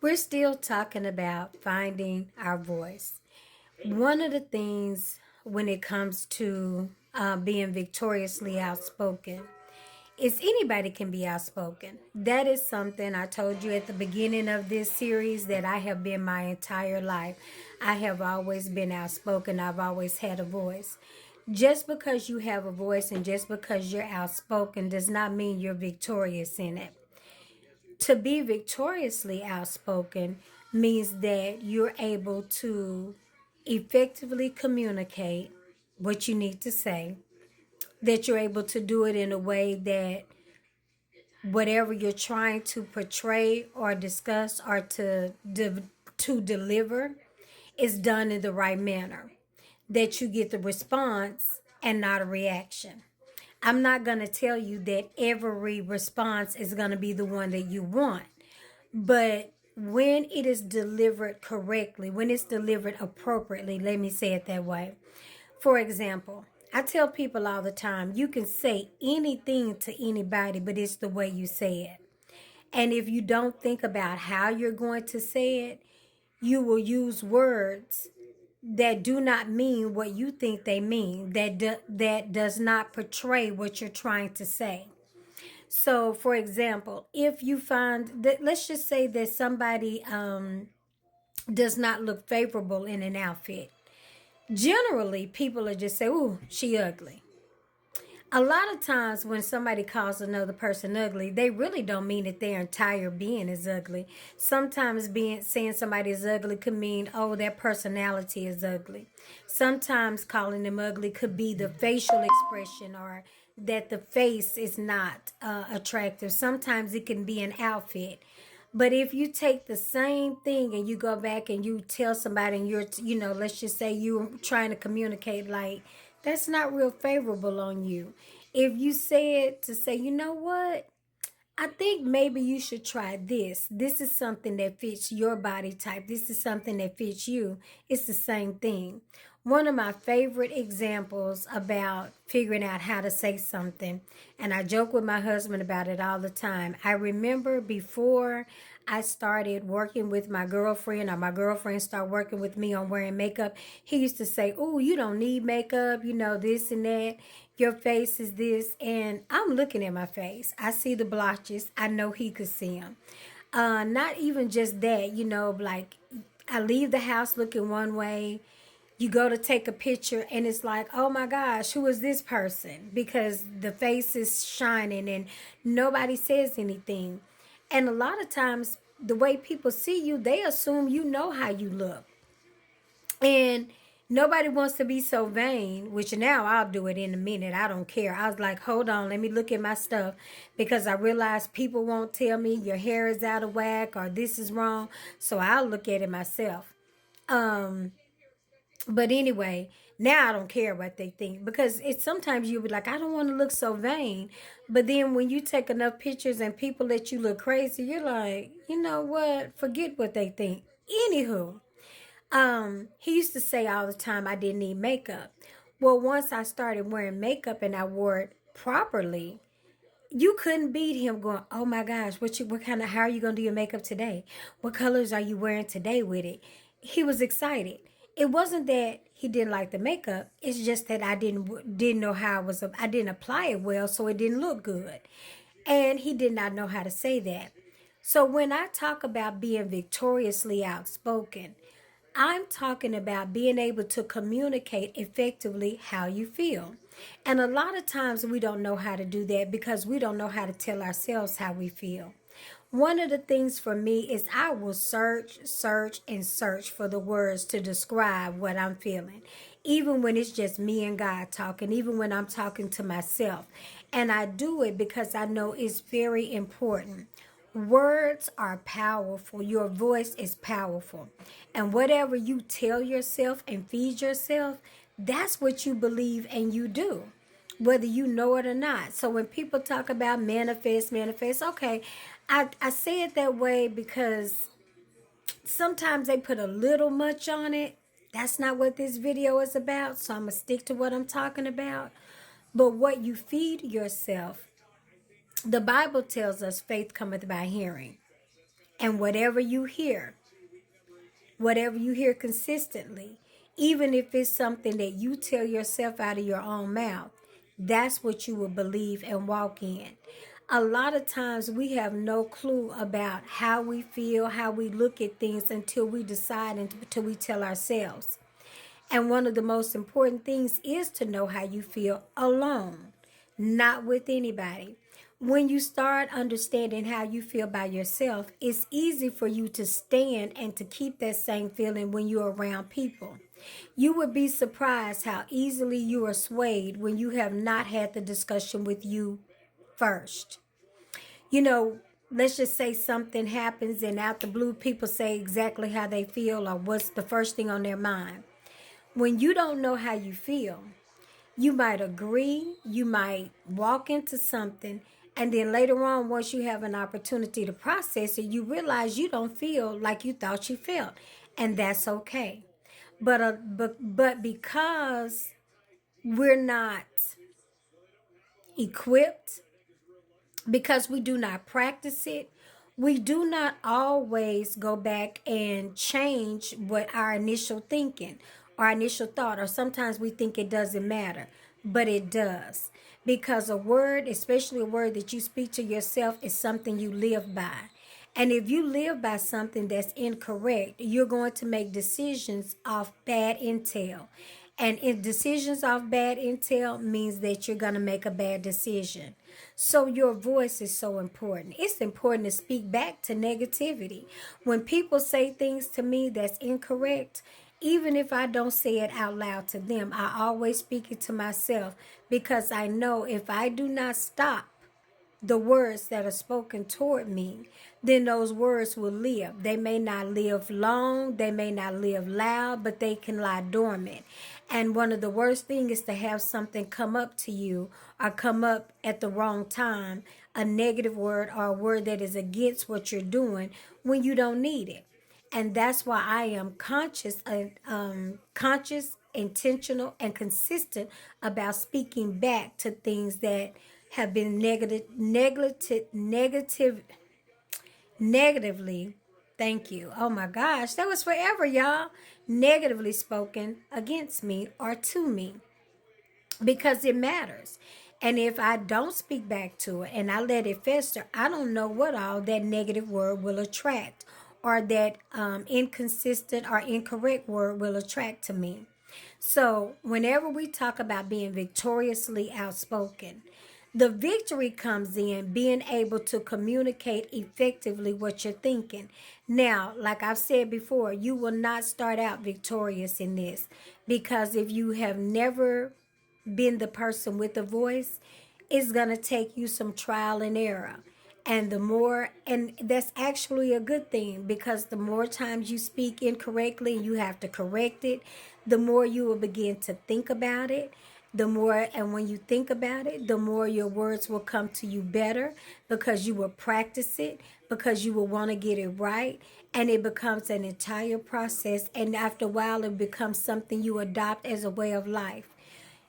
We're still talking about finding our voice. One of the things when it comes to being victoriously outspoken is anybody can be outspoken. That is something I told you at the beginning of this series that I have been my entire life. I have always been outspoken. I've always had a voice. Just because you have a voice and just because you're outspoken does not mean you're victorious in it. To be victoriously outspoken means that you're able to effectively communicate what you need to say, that you're able to do it in a way that whatever you're trying to portray or discuss or to deliver is done in the right manner, that you get the response and not a reaction. I'm not going to tell you that every response is going to be the one that you want. But when it is delivered correctly, when it's delivered appropriately, let me say it that way. For example, I tell people all the time, you can say anything to anybody, but it's the way you say it. And if you don't think about how you're going to say it, you will use words that do not mean what you think they mean, that does not portray what you're trying to say. So, for example, if you find that, let's just say that somebody does not look favorable in an outfit. Generally, people are just say, "Ooh, she ugly." A lot of times when somebody calls another person ugly, they really don't mean that their entire being is ugly. Sometimes being saying somebody is ugly could mean, oh, their personality is ugly. Sometimes calling them ugly could be the facial expression or that the face is not attractive. Sometimes it can be an outfit. But if you take the same thing and you go back and you tell somebody and you're, let's just say you're trying to communicate like, that's not real favorable on you. If you say it to say, you know what? I think maybe you should try this. This is something that fits your body type. This is something that fits you. It's the same thing. One of my favorite examples about figuring out how to say something, and I joke with my husband about it all the time. I remember before I started working with my girlfriend, or my girlfriend started working with me on wearing makeup, he used to say, "Oh, you don't need makeup, this and that. Your face is this." And I'm looking at my face. I see the blotches. I know he could see them. Not even just that, like I leave the house looking one way. You go to take a picture and it's like, oh my gosh, who is this person? Because the face is shining and nobody says anything. And a lot of times, the way people see you, they assume you know how you look. And nobody wants to be so vain, which now I'll do it in a minute. I don't care. I was like, hold on, let me look at my stuff because I realize people won't tell me your hair is out of whack or this is wrong. So I'll look at it myself. But anyway, now I don't care what they think because it's sometimes you'll be like, I don't want to look so vain. But then when you take enough pictures and people let you look crazy, you're like, you know what? Forget what they think. Anywho, he used to say all the time I didn't need makeup. Well, once I started wearing makeup and I wore it properly, you couldn't beat him going, oh my gosh, how are you gonna do your makeup today? What colors are you wearing today with it? He was excited. It wasn't that he didn't like the makeup. It's just that I didn't know how I didn't apply it well, so it didn't look good. And he did not know how to say that. So when I talk about being victoriously outspoken, I'm talking about being able to communicate effectively how you feel. And a lot of times we don't know how to do that because we don't know how to tell ourselves how we feel. One of the things for me is I will search, and search for the words to describe what I'm feeling, even when it's just me and God talking, even when I'm talking to myself. And I do it because I know it's very important. Words are powerful. Your voice is powerful. And whatever you tell yourself and feed yourself, that's what you believe and you do, whether you know it or not. So when people talk about manifest, okay, I say it that way because sometimes they put a little much on it. That's not what this video is about. So I'm going to stick to what I'm talking about. But what you feed yourself, the Bible tells us faith cometh by hearing. And whatever you hear consistently, even if it's something that you tell yourself out of your own mouth, that's what you will believe and walk in. A lot of times we have no clue about how we feel, how we look at things until we decide and until we tell ourselves. And one of the most important things is to know how you feel alone, not with anybody. When you start understanding how you feel by yourself, it's easy for you to stand and to keep that same feeling when you're around people. You would be surprised how easily you are swayed when you have not had the discussion with you first. You know, let's just say something happens and out the blue, people say exactly how they feel or what's the first thing on their mind. When you don't know how you feel, you might agree, you might walk into something, and then later on, once you have an opportunity to process it, you realize you don't feel like you thought you felt, and that's okay. But because we're not equipped, because we do not practice it, we do not always go back and change what our initial thinking, our initial thought, or sometimes we think it doesn't matter, but it does. Because a word, especially a word that you speak to yourself, is something you live by. And if you live by something that's incorrect, you're going to make decisions off bad intel. And if decisions off bad intel means that you're going to make a bad decision. So your voice is so important. It's important to speak back to negativity. When people say things to me that's incorrect, even if I don't say it out loud to them, I always speak it to myself because I know if I do not stop the words that are spoken toward me, then those words will live. They may not live long, they may not live loud, but they can lie dormant. And one of the worst things is to have something come up to you or come up at the wrong time, a negative word or a word that is against what you're doing when you don't need it. And that's why I am conscious, intentional, and consistent about speaking back to things that have been negatively. Thank you. Oh my gosh, that was forever, y'all. Negatively spoken against me or to me because it matters. And if I don't speak back to it and I let it fester, I don't know what all that negative word will attract or that inconsistent or incorrect word will attract to me. So, whenever we talk about being victoriously outspoken, the victory comes in being able to communicate effectively what you're thinking. Now, like I've said before, you will not start out victorious in this because if you have never been the person with the voice, it's going to take you some trial and error. And the more, and that's actually a good thing because the more times you speak incorrectly and you have to correct it, the more you will begin to think about it. The more, and when you think about it, the more your words will come to you better because you will practice it, because you will want to get it right. And it becomes an entire process. And after a while, it becomes something you adopt as a way of life.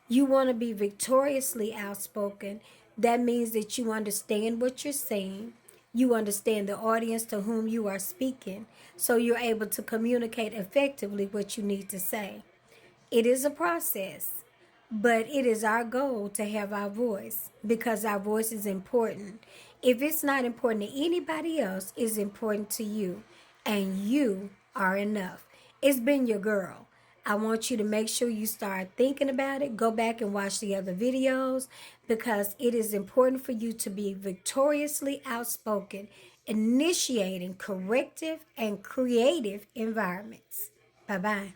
You want to be victoriously outspoken. That means that you understand what you're saying. You understand the audience to whom you are speaking. So you're able to communicate effectively what you need to say. It is a process, but it is our goal to have our voice because our voice is important. If it's not important to anybody else, it's important to you, and you are enough. It's been your girl. I want you to make sure you start thinking about it. Go back and watch the other videos because it is important for you to be victoriously outspoken, initiating corrective and creative environments. Bye bye.